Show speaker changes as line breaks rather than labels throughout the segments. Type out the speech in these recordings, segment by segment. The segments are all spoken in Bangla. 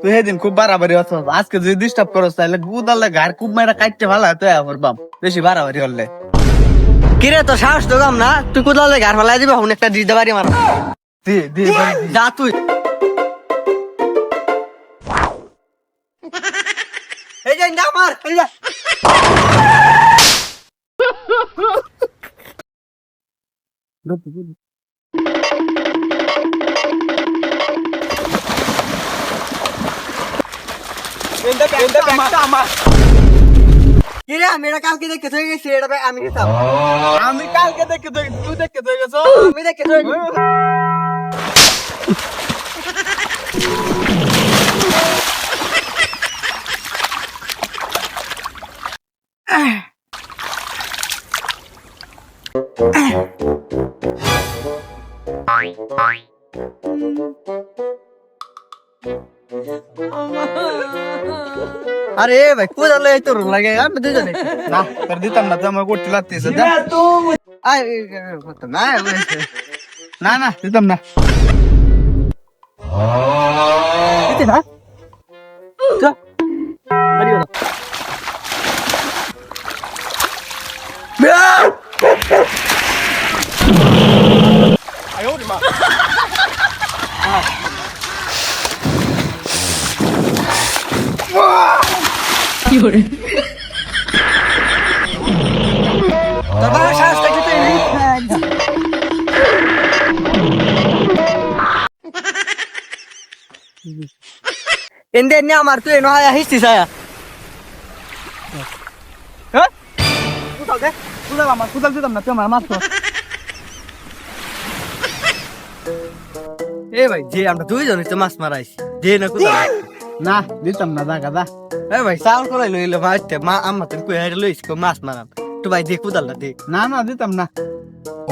তুই সেদিন খুব বাড়াবাড়ি হচ্ছ, আজকে যদি ডিস্টার্ব করস তাহলে গুদালে ঘাড় খুব মেয়েরা কাটতে ভালো তো করবাম, বেশি বাড়াবাড়ি হলে।
কিরে তো সাহস তো কম না, তুই কোথাও ঘাট ফেলাই দিবি এখন একটা দিতে পারি মারা। যা তুই এই যে না মার এই যে কিরে আমি এটা কালকে দেখতে হয়ে গেছি, এটা আমি গেছিলাম।
আমি কালকে দেখে তুই দেখে তুই গেছো,
আমি দেখতে হয়ে গেছি। আরে ভাই কোথাও এই তোর লাগে আমি দুজনে
না তোর দিতাম না, তুই আমার করতে লাগতেছে। না না দিতাম না।
না এনে আমার তুই নয় হিসছিস
আমার কোদাল দিতাম না, তুই আমার মাছ।
এ ভাই যে আমরা দুইজন তো মাছ মারাইছি যে না কোথাও
না দিতাম না, দা গাদা।
এ ভাই চাউল করাই লইলে মাছতে মা আম্মা তুমি কই হাইরে লইছ কো মাছ মারাম তো ভাই দে কোদালটা দে।
না না দিতাম না।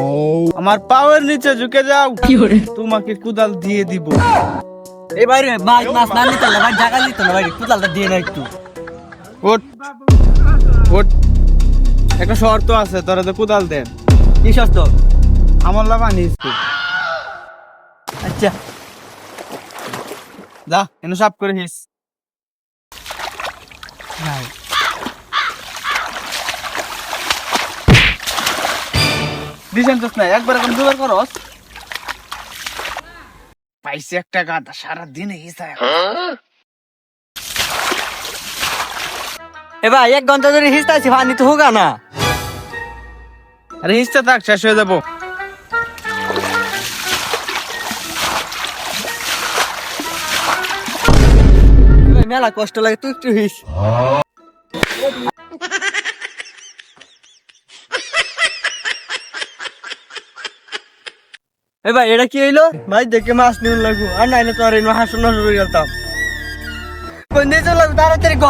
ও আমার পাওয়ার নিচে ঝুঁকে যাও, তোমাকে কোদাল দিয়ে দিব।
এই ভাই রে মাছ মাছ না নিতে না ভাই জায়গা দিতে না ভাই কোদালটা দিয়ে না একটু।
ওট ওট, একটা শর্ত আছে, তোরা তো কোদাল দেন।
কি শর্ত?
আমার লাগা নিস তুই।
আচ্ছা
যা এনে সাফ করে হিস। দিছেন তো না, একবার এখন দুবার করস। পাইছি একটা গাদা, সারাদিনে হিসা।
এ ভাই 1 ঘন্টা ধরে হিসতাছি পানি তো হোগা না।
আরে হিসতে থাক, শেষ হয়ে যাবো।
মেলা কষ্ট লাগে তুই একটু হিস। এ ভাই এটা কি হইলো? ভাই দেখে মাছ নিয়ে লাগবো আর নাইলে তো আর এই হাসন নষ্ট হয়ে গেলাম। কোন দিয়ে চলে তাড়াতাড়ি গ।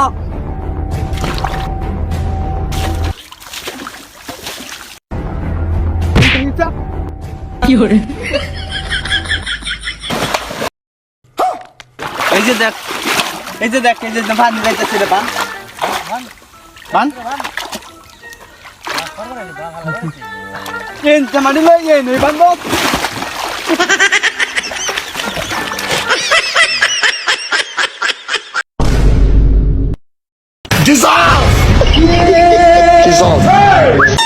এই যে দেখ, এই যে দেখ, এই যে ভান যাইতেছে রে, ভান ভান ভান মাটি লই যাই নই ভান বল।
Dissolve! Dissolve!